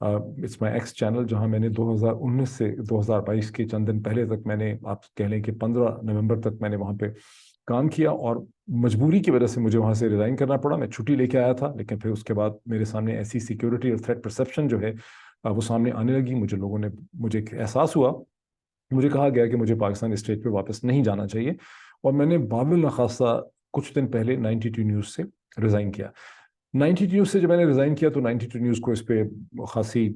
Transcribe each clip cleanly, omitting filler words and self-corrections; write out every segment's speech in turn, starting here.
It's my x channel, جہاں میں نے 2019 سے 2022 کے چند دن پہلے تک، میں نے آپ کہہ لیں کہ 15 نومبر تک میں نے وہاں پہ کام کیا، اور مجبوری کی وجہ سے مجھے وہاں سے ریزائن کرنا پڑا. میں چھٹی لے کے آیا تھا، لیکن پھر اس کے بعد میرے سامنے ایسی سیکیورٹی اور تھریٹ پرسیپشن جو ہے وہ سامنے آنے لگی. مجھے احساس ہوا، مجھے کہا گیا کہ مجھے پاکستان اسٹیج پہ واپس نہیں جانا چاہیے، اور میں نے بابل نخواستہ کچھ دن پہلے 92 نیوز سے ریزائن کیا. 92 نیوز سے جب میں نے ریزائن کیا تو 92 نیوز کو اس پہ خاصی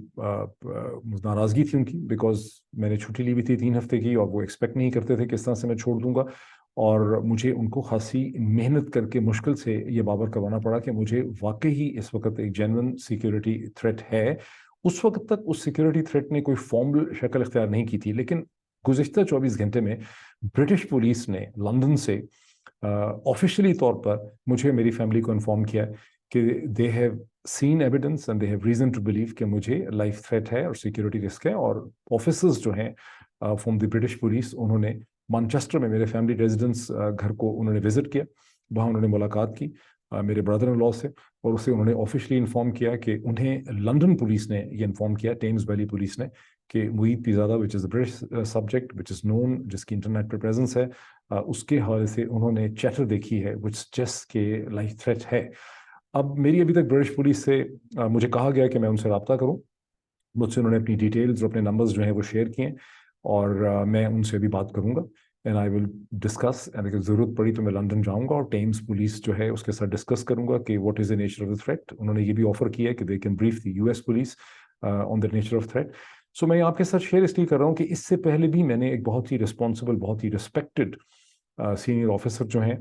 ناراضگی تھی ان کی، بیکاز میں نے چھٹی لی ہوئی تھی 3 ہفتے کی، اور وہ ایکسپیکٹ نہیں کرتے تھے کہ اس طرح سے میں چھوڑ دوں گا. اور مجھے ان کو خاصی محنت کر کے مشکل سے یہ باور کروانا پڑا کہ مجھے واقعی اس وقت ایک جینون سیکیورٹی تھریٹ ہے. اس وقت تک اس سیکیورٹی تھریٹ نے کوئی فارمل شکل اختیار نہیں کی تھی، لیکن گزشتہ 24 گھنٹے میں برٹش پولیس نے لندن سے آفیشلی طور پر مجھے، میری فیملی کو انفارم کیا کہ they have seen evidence and they have reason to believe کہ مجھے لائف تھریٹ ہے اور سیکیورٹی رسک ہے. اور آفیسرز جو ہیں فرام دی برٹش پولیس، انہوں نے مانچسٹر میں میرے فیملی ریزیڈنس گھر کو انہوں نے وزٹ کیا، وہاں انہوں نے ملاقات کی میرے برادر ان لا سے، اور اسے انہوں نے آفیشلی انفارم کیا کہ انہیں لندن پولیس نے یہ انفارم کیا، ٹیمز ویلی پولیس نے، کہ محیط پیزادہ وچ از اے برٹش سبجیکٹ وچ از نون، جس کی انٹرنیٹ پہ پریزنس ہے، اس کے حوالے سے انہوں نے چیٹر دیکھی ہے وچ جس کے لائف تھریٹ ہے. اب میری ابھی تک برٹش پولیس سے مجھے کہا گیا کہ میں ان سے رابطہ کروں. مجھ سے انہوں نے اپنی ڈیٹیلز اور اپنے نمبرز جو ہیں وہ شیئر کیے، اور میں ان سے بھی بات کروں گا، and I will discuss, and اگر ضرورت پڑی تو میں لندن جاؤں گا اور ٹیمز پولیس جو ہے اس کے ساتھ ڈسکس کروں گا کہ what is the nature of the threat. انہوں نے یہ بھی آفر کیا ہے کہ they can brief the U S police on the nature of threat. So میں آپ کے ساتھ شیئر اس لیے کر رہا ہوں کہ اس سے پہلے بھی میں نے ایک بہت ہی رسپانسبل، بہت ہی رسپیکٹڈ سینئر آفیسر جو ہیں،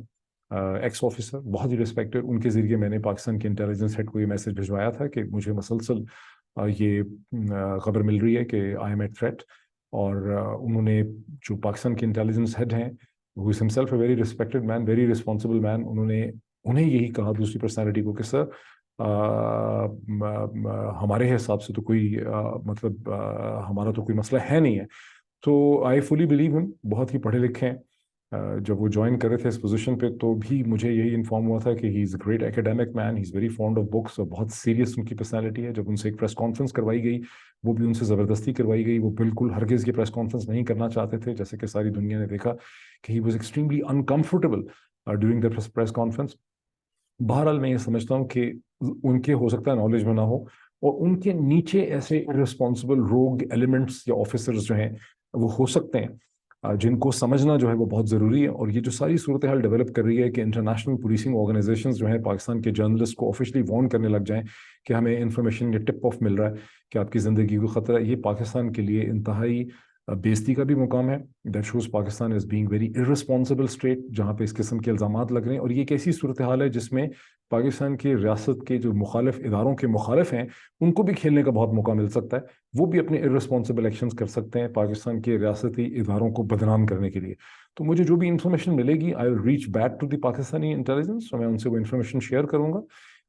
ایکس آفیسر، بہت ہی رسپیکٹڈ، ان کے ذریعے میں نے پاکستان کے انٹیلیجنس ہیڈ کو یہ میسج بھجوایا تھا کہ مجھے مسلسل یہ خبر مل رہی ہے کہ آئی ایم ایٹ تھریٹ. اور انہوں نے، جو پاکستان کے انٹیلیجنس ہیڈ ہیں، who is himself a very respected man, very responsible man، انہیں یہی کہا دوسری پرسنالٹی کو کہ سر ہمارے حساب سے تو کوئی مطلب ہمارا تو کوئی مسئلہ ہے نہیں ہے. تو آئی فلی بلیو ہم، بہت ہی پڑھے لکھے ہیں. جب وہ جوائن کر رہے تھے اس پوزیشن پہ تو بھی مجھے یہی انفارم ہوا تھا کہ he is a great academic man, he is very fond of books, اور بہت سیریس ان کی پرسنالٹی ہے. جب ان سے ایک پریس کانفرنس کروائی گئی، وہ بھی ان سے زبردستی کروائی گئی، وہ بالکل ہرگز یہ پریس کانفرنس نہیں کرنا چاہتے تھے، جیسے کہ ساری دنیا نے دیکھا کہ he was extremely uncomfortable during the press conference. بہرحال میں یہ سمجھتا ہوں کہ ان کے ہو سکتا ہے نالج میں نہ ہو، اور ان کے نیچے ایسے ارسپانسبل روگ ایلیمنٹس یا آفیسرز جو ہیں وہ ہو سکتے ہیں، جن کو سمجھنا جو ہے وہ بہت ضروری ہے. اور یہ جو ساری صورتحال ڈیولپ کر رہی ہے کہ انٹرنیشنل پولیسنگ آرگنائزیشنز جو ہیں پاکستان کے جرنلسٹ کو آفیشلی وارن کرنے لگ جائیں کہ ہمیں انفارمیشن یا ٹپ آف مل رہا ہے کہ آپ کی زندگی کو خطرہ ہے، یہ پاکستان کے لیے انتہائی بےزتی کا بھی مقام ہے. That shows Pakistan is being very irresponsible state, جہاں پہ اس قسم کے الزامات لگ رہے ہیں. اور یہ ایک ایسی صورتحال ہے جس میں پاکستان کی ریاست کے جو مخالف اداروں کے مخالف ہیں ان کو بھی کھیلنے کا بہت موقع مل سکتا ہے، وہ بھی اپنے ارسپانسبل ایکشنز کر سکتے ہیں پاکستان کے ریاستی اداروں کو بدنام کرنے کے لیے. تو مجھے جو بھی انفارمیشن ملے گی، I will reach back to the Pakistani intelligence, اور میں ان سے وہ انفارمیشن شیئر کروں گا.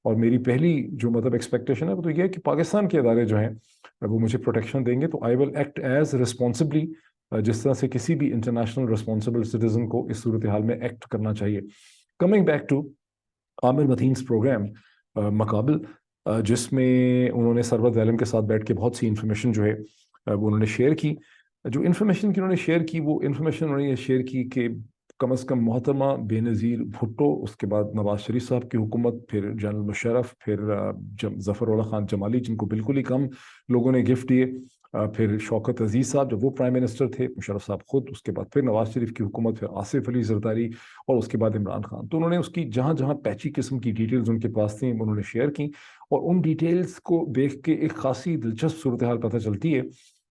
اور میری پہلی جو مطلب ایکسپیکٹیشن ہے وہ تو یہ ہے کہ پاکستان کے ادارے جو ہیں وہ مجھے پروٹیکشن دیں گے، تو آئی ول ایکٹ ایز رسپانسبلی، جس طرح سے کسی بھی انٹرنیشنل رسپانسبل سٹیزن کو اس صورتحال میں ایکٹ کرنا چاہیے. Coming back to Aamir Mateen's programme Muqabil, جس میں انہوں نے سرورت عالم کے ساتھ بیٹھ کے بہت سی انفارمیشن جو ہے وہ انہوں نے شیئر کی. جو انفارمیشن کی انہوں نے شیئر کی، وہ انفارمیشن انہوں نے یہ شیئر کی کہ کم از کم محترمہ بے نظیر بھٹو، اس کے بعد نواز شریف صاحب کی حکومت، پھر جنرل مشرف، پھر ظفر اللہ خان جمالی جن کو بالکل ہی کم لوگوں نے گفٹ دیے، پھر شوکت عزیز صاحب جب وہ پرائم منسٹر تھے، مشرف صاحب خود، اس کے بعد پھر نواز شریف کی حکومت، پھر آصف علی زرداری، اور اس کے بعد عمران خان. تو انہوں نے اس کی جہاں جہاں پیچی قسم کی ڈیٹیلز ان کے پاس تھیں انہوں نے شیئر کی، اور ان ڈیٹیلز کو دیکھ کے ایک خاصی دلچسپ صورتحال پتہ چلتی ہے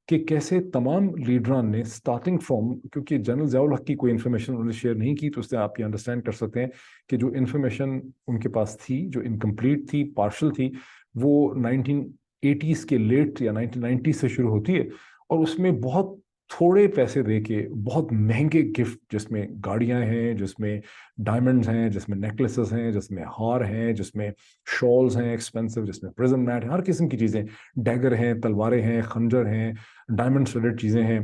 کہ کیسے تمام لیڈران نے اسٹارٹنگ فرام، کیونکہ جنرل ضیاء الحق کی کوئی انفارمیشن انہوں نے شیئر نہیں کی، تو اس سے آپ یہ انڈرسٹینڈ کر سکتے ہیں کہ جو انفارمیشن ان کے پاس تھی، جو انکمپلیٹ تھی، پارشل تھی، وہ 1980s کے لیٹ یا 1990 سے شروع ہوتی ہے، اور اس میں بہت تھوڑے پیسے دے کے بہت مہنگے گفٹ، جس میں گاڑیاں ہیں، جس میں ڈائمنڈز ہیں، جس میں نیکلسز ہیں، جس میں ہار ہیں، جس میں شالز ہیں ایکسپینسو، جس میں پرزم میٹ ہیں، ہر قسم کی چیزیں، ڈیگر ہیں، تلواریں ہیں، خنجر ہیں، ڈائمنڈ سلیڈ چیزیں ہیں،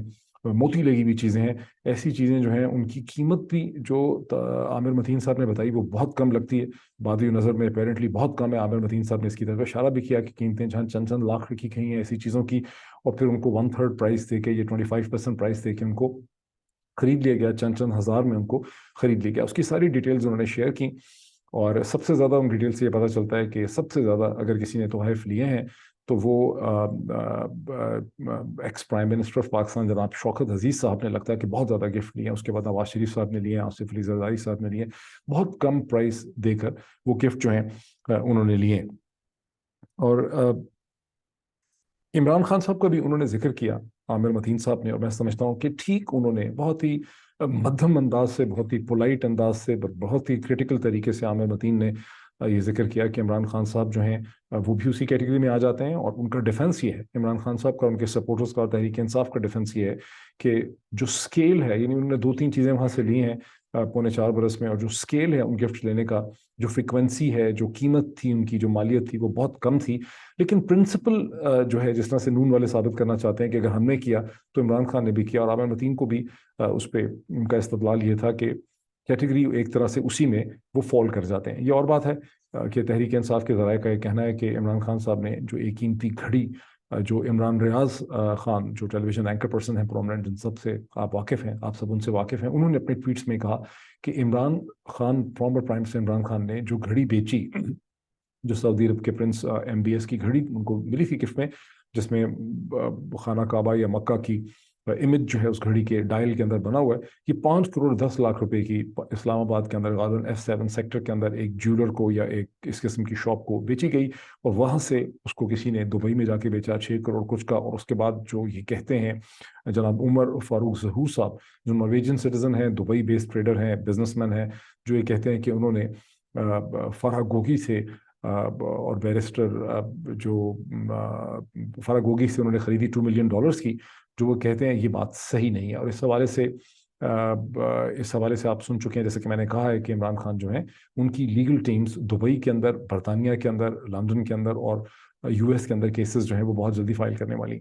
موتی لگی ہوئی چیزیں ہیں، ایسی چیزیں جو ہیں ان کی قیمت بھی جو عامر متین صاحب نے بتائی وہ بہت کم لگتی ہے. بادی نظر میں اپیرنٹلی بہت کم ہے. عامر متین صاحب نے اس کی طرف اشارہ بھی کیا کہ قیمتیں جہاں چند چند لاکھ رکھی گئی ہیں ایسی چیزوں کی، اور پھر ان کو 1/3 پرائز دے کے، یہ 25% پرائز دے کے ان کو خرید لیا گیا، چند چند ہزار میں ان کو خرید لیا گیا. اس کی ساری ڈیٹیلز انہوں نے شیئر کی، اور سب سے زیادہ ان ڈیٹیل سے یہ پتہ چلتا ہے کہ سب سے زیادہ اگر کسی نے تحائف لیے ہیں تو وہ ex prime minister of Pakistan جناب شوکت عزیز صاحب نے لگتا ہے کہ بہت زیادہ گفٹ لیے ہیں. اس کے بعد نواز شریف صاحب نے لیے ہیں، آصف علی زرداری صاحب نے لیے ہیں، بہت کم پرائز دے کر وہ گفٹ جو ہیں انہوں نے لیے. اور عمران خان صاحب کا بھی انہوں نے ذکر کیا، عامر متین صاحب نے، اور میں سمجھتا ہوں کہ ٹھیک انہوں نے بہت ہی مدھم انداز سے، بہت ہی پولائٹ انداز سے، بہت ہی کریٹیکل طریقے سے عامر متین نے یہ ذکر کیا کہ عمران خان صاحب جو ہیں وہ بھی اسی کیٹیگری میں آ جاتے ہیں. اور ان کا ڈیفنس یہ ہے، عمران خان صاحب کا، ان کے سپورٹرز کا اور تحریک انصاف کا ڈیفنس یہ ہے کہ جو سکیل ہے، یعنی انہوں نے 2-3 چیزیں وہاں سے لی ہیں 4.25 برس میں، اور جو سکیل ہے ان گفٹ لینے کا، جو فریکوینسی ہے، جو قیمت تھی ان کی، جو مالیت تھی، وہ بہت کم تھی. لیکن پرنسپل جو ہے، جس طرح سے نون والے ثابت کرنا چاہتے ہیں کہ اگر ہم نے کیا تو عمران خان نے بھی کیا، اور عامر متین کو بھی اس پہ ان کا استدلال یہ تھا کہ کیٹیگری ایک طرح سے اسی میں وہ فال کر جاتے ہیں. یہ اور بات ہے کہ تحریک انصاف کے ذرائع کا یہ کہنا ہے کہ عمران خان صاحب نے جو ایک قیمتی گھڑی جو عمران ریاض خان، جو ٹیلی ویژن اینکر پرسن ہیں پرومننٹ، جن سب سے آپ واقف ہیں، آپ سب ان سے واقف ہیں، انہوں نے اپنے ٹویٹس میں کہا کہ Imran Khan, former prime minister Imran Khan نے جو گھڑی بیچی، جو سعودی عرب کے پرنس MBS کی گھڑی ان کو ملی تھی گفٹ میں، جس میں خانہ کعبہ یا مکہ کی امیج جو ہے اس گھڑی کے ڈائل کے اندر بنا ہوا ہے، یہ 5 کروڑ 10 لاکھ روپے کی اسلام آباد کے اندر غالباً F7 سیکٹر کے اندر ایک جیولر کو یا ایک اس قسم کی شاپ کو بیچی گئی، اور وہاں سے اس کو کسی نے دبئی میں جا کے بیچا 6 کروڑ کچھ کا. اور اس کے بعد جو یہ کہتے ہیں جناب عمر فاروق ظہور صاحب، جو نارویجن سٹیزن ہیں، دبئی بیسڈ ٹریڈر ہیں، بزنس مین ہیں، جو یہ کہتے ہیں کہ انہوں نے فرح گوگی سے اور بیرسٹر جو فرح گوگی سے انہوں نے خریدی $2 ملین کی، جو وہ کہتے ہیں یہ بات صحیح نہیں ہے. اور اس حوالے سے آپ سن چکے ہیں، جیسے کہ میں نے کہا ہے کہ عمران خان جو ہیں ان کی لیگل ٹیمز دبئی کے اندر، برطانیہ کے اندر، لندن کے اندر اور US کے اندر کیسز جو ہیں وہ بہت جلدی فائل کرنے والی.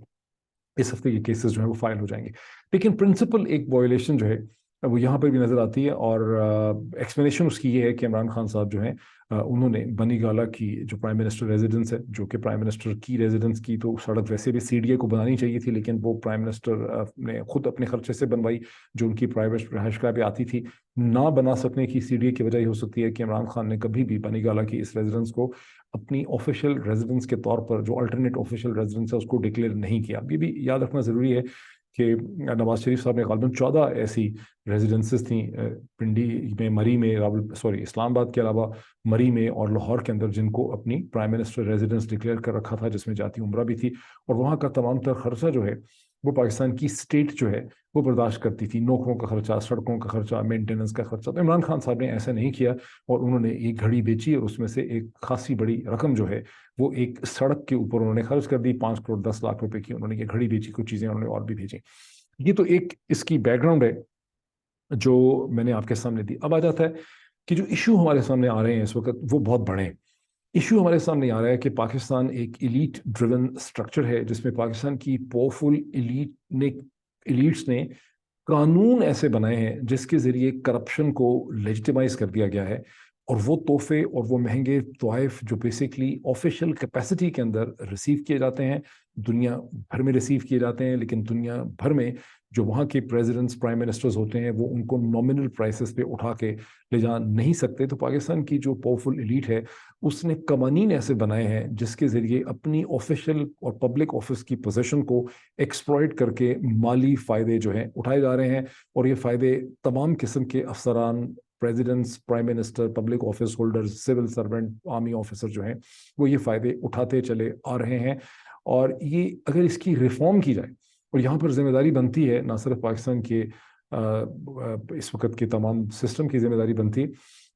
اس ہفتے کے کیسز جو ہیں وہ فائل ہو جائیں گے. لیکن پرنسپل ایک وائلیشن جو ہے وہ یہاں پر بھی نظر آتی ہے، اور ایکسپلینیشن اس کی یہ ہے کہ عمران خان صاحب جو ہیں انہوں نے بنی گالا کی جو پرائم منسٹر ریزیڈنس ہے، جو کہ پرائم منسٹر کی ریزیڈنس کی تو سڑک ویسے بھی CDA کو بنانی چاہیے تھی، لیکن وہ پرائم منسٹر نے خود اپنے خرچے سے بنوائی، جو ان کی پرائیویٹ رہائش گاہ پہ آتی تھی. نہ بنا سکنے کی CDA کی وجہ یہ ہو سکتی ہے کہ عمران خان نے کبھی بھی بنی گالا کی اس ریزیڈنس کو اپنی آفیشیل ریزیڈنس کے طور پر، جو الٹرنیٹ آفیشیل ریزیڈنس ہے، اس کو ڈکلیئر نہیں کیا. یہ بھی یاد رکھنا ضروری ہے کہ نواز شریف صاحب نے غالباً 14 ایسی ریزیڈنسز تھیں پنڈی میں، مری میں، اسلام آباد کے علاوہ مری میں اور لاہور کے اندر، جن کو اپنی پرائم منسٹر ریزیڈنس ڈکلیئر کر رکھا تھا، جس میں جاتی عمرہ بھی تھی، اور وہاں کا تمام تر خرچہ جو ہے وہ پاکستان کی اسٹیٹ جو ہے وہ برداشت کرتی تھی. نوکروں کا خرچہ، سڑکوں کا خرچہ، مینٹیننس کا خرچہ. تو عمران خان صاحب نے ایسا نہیں کیا، اور انہوں نے ایک گھڑی بیچی اور اس میں سے ایک خاصی بڑی رقم جو ہے وہ ایک سڑک کے اوپر انہوں نے خرچ کر دی. 5 کروڑ 10 لاکھ روپے کی انہوں نے یہ گھڑی بیچی، کچھ چیزیں انہوں نے اور بھی بھیجی. یہ تو ایک اس کی بیک گراؤنڈ ہے جو میں نے آپ کے سامنے دی. اب آ جاتا ہے کہ جو ایشو ہمارے سامنے آ رہے ہیں اس وقت وہ بہت بڑے ہیں. ایشو ہمارے سامنے آ رہا ہے کہ پاکستان ایک ایلیٹ ڈریون سٹرکچر ہے، جس میں پاکستان کی پاورفل ایلیٹس نے قانون ایسے بنائے ہیں جس کے ذریعے کرپشن کو لیجیٹیمائز کر دیا گیا ہے، اور وہ تحفے اور وہ مہنگے طوائف جو بیسکلی آفیشیل کیپیسٹی کے اندر ریسیو کیے جاتے ہیں، دنیا بھر میں ریسیو کیے جاتے ہیں، لیکن دنیا بھر میں جو وہاں کے پریزیڈنٹس، پرائم منسٹرز ہوتے ہیں، وہ ان کو نامنل پرائسز پہ اٹھا کے لے جا نہیں سکتے. تو پاکستان کی جو پاورفل ایلیٹ ہے اس نے قوانین ایسے بنائے ہیں جس کے ذریعے اپنی آفیشیل اور پبلک آفس کی پوزیشن کو ایکسپلائٹ کر کے مالی فائدے جو ہیں اٹھائے جا رہے ہیں. اور یہ فائدے تمام قسم کے افسران، presidents, prime minister, public office holder, civil servant, army officer جو ہیں وہ یہ فائدے اٹھاتے چلے آ رہے ہیں. اور یہ اگر اس کی ریفارم کی جائے، اور یہاں پر ذمہ داری بنتی ہے نہ صرف پاکستان کے اس وقت کے تمام سسٹم کی ذمہ داری بنتی ہے،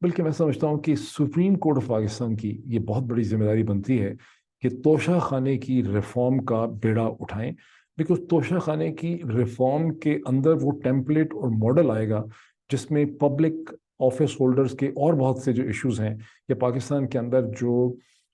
بلکہ میں سمجھتا ہوں کہ سپریم کورٹ آف پاکستان کی یہ بہت بڑی ذمہ داری بنتی ہے کہ توشہ خانے کی ریفارم کا بیڑا اٹھائیں. بیکاز توشہ خانے کی ریفارم کے اندر وہ ٹیمپلیٹ اور ماڈل آئے گا جس میں پبلک آفس ہولڈرز کے اور بہت سے جو ایشوز ہیں، یا پاکستان کے اندر جو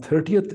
30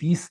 30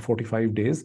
45 days,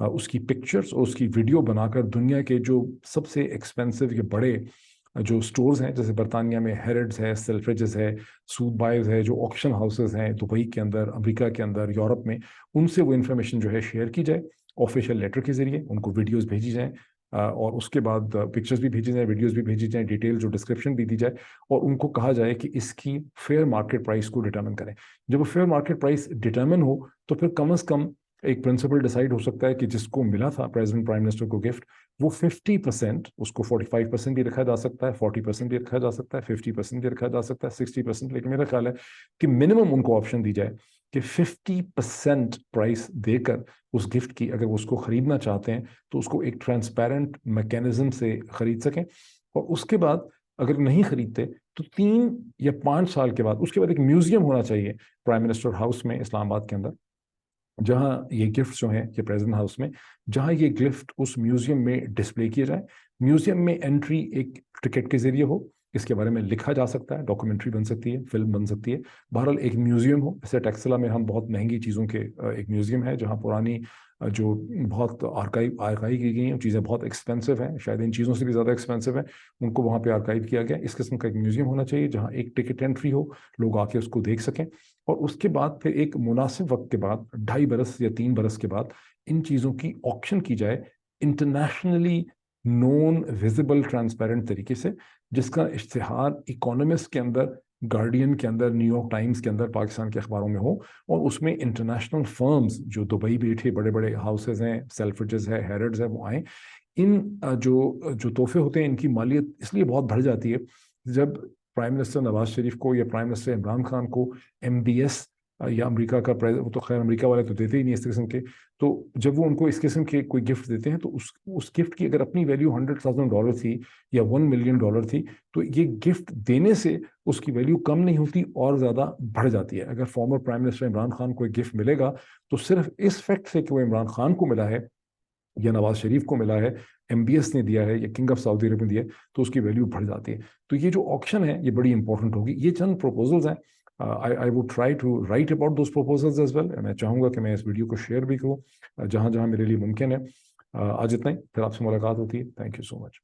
اس کی پکچرز اور اس کی ویڈیو بنا کر دنیا کے جو سب سے ایکسپینسو یا بڑے جو سٹورز ہیں جیسے برطانیہ میں ہیرڈز ہے، سیلفریجز ہے، سوت بائز ہے، جو آکشن ہاؤسز ہیں دبئی کے اندر، امریکہ کے اندر، یورپ میں، ان سے وہ انفارمیشن جو ہے شیئر کی جائے آفیشیل لیٹر کے ذریعے، ان کو ویڈیوز بھیجی جائیں اور اس کے بعد پکچرز بھی بھیجی جائیں، ویڈیوز بھی بھیجی جائیں، ڈیٹیل جو ڈسکرپشن بھی دی جائے، اور ان کو کہا جائے کہ اس کی فیئر مارکیٹ پرائس کو ڈٹرمن کریں۔ جب وہ فیئر مارکیٹ پرائس ڈٹرمن ہو تو پھر کم از کم ایک پرنسپل ڈیسائیڈ ہو سکتا ہے کہ جس کو ملا تھا پریزیڈنٹ پرائم منسٹر کو گفٹ، وہ 50%، اس کو 45% بھی رکھا جا سکتا ہے، 40% بھی رکھا جا سکتا ہے، 50% بھی رکھا جا سکتا ہے، 60%، لیکن میرا خیال ہے کہ منیمم ان کو آپشن دی جائے کہ 50% پرائس دے کر اس گفٹ کی اگر وہ اس کو خریدنا چاہتے ہیں تو اس کو ایک ٹرانسپیرنٹ میکینزم سے خرید سکیں، اور اس کے بعد اگر نہیں خریدتے تو 3 یا 5 سال کے بعد اس کے بعد ایک میوزیم ہونا چاہیے پرائم منسٹر ہاؤس میں اسلام آباد کے اندر، جہاں یہ گفٹ جو ہیں یہ پریزیڈنٹ ہاؤس میں، جہاں یہ گفٹ اس میوزیم میں ڈسپلے کیے جائیں۔ میوزیم میں انٹری ایک ٹکٹ کے ذریعے ہو، اس کے بارے میں لکھا جا سکتا ہے، ڈاکومنٹری بن سکتی ہے، فلم بن سکتی ہے، بہرحال ایک میوزیم ہو۔ جیسے ٹیکسلا میں ہم بہت مہنگی چیزوں کے ایک میوزیم ہے جہاں پرانی جو بہت آرکائیو کی گئی ہیں چیزیں بہت ایکسپینسو ہیں، شاید ان چیزوں سے بھی زیادہ ایکسپینسو ہیں، ان کو وہاں پہ آرکائیو کیا گیا۔ اس قسم کا ایک میوزیم ہونا چاہیے جہاں ایک ٹکٹ انٹری ہو، لوگ آ کے اس کو دیکھ سکیں، اور اس کے بعد پھر ایک مناسب وقت کے بعد 2.5 برس یا 3 برس کے بعد ان چیزوں کی آکشن کی جائے انٹرنیشنلی نون ویزیبل ٹرانسپیرنٹ طریقے سے، جس کا اشتہار اکانومسٹ کے اندر، گارڈین کے اندر، نیو یارک ٹائمز کے اندر، پاکستان کے اخباروں میں ہو، اور اس میں انٹرنیشنل فرمز جو دبئی بیٹھے بڑے بڑے ہاؤسز ہیں، سیلفریجز ہے، ہیرڈز ہے، وہ آئیں۔ ان جو تحفے ہوتے ہیں ان کی مالیت اس لیے بہت بڑھ جاتی ہے جب پرائم منسٹر نواز شریف کو یا پرائم منسٹر عمران خان کو MBS یا امریکہ کا وہ تو خیر امریکہ والے تو دیتے ہی نہیں اس قسم کے، تو جب وہ ان کو اس قسم کے کوئی گفٹ دیتے ہیں تو اس گفٹ کی اگر اپنی ویلیو $100,000 تھی یا $1 ملین تھی تو یہ گفٹ دینے سے اس کی ویلیو کم نہیں ہوتی اور زیادہ بڑھ جاتی ہے۔ اگر former prime minister Imran Khan کو ایک گفٹ ملے گا تو صرف اس فیکٹ سے کہ وہ عمران خان کو ملا ہے یا نواز شریف کو ملا ہے، MBS نے دیا ہے یا کنگ آف سعودی عرب نے دیا ہے، تو اس کی ویلیو بڑھ جاتی ہے۔ تو یہ جو آکشن ہے یہ بڑی امپورٹنٹ ہوگی۔ یہ چند پروپوزلز ہیں، I would try to write about those proposals as well۔ میں چاہوں گا کہ میں اس ویڈیو کو شیئر بھی کروں جہاں جہاں میرے لیے ممکن ہے۔ آج اتنا ہی، پھر آپ سے ملاقات ہوتی ہے۔ Thank you so much.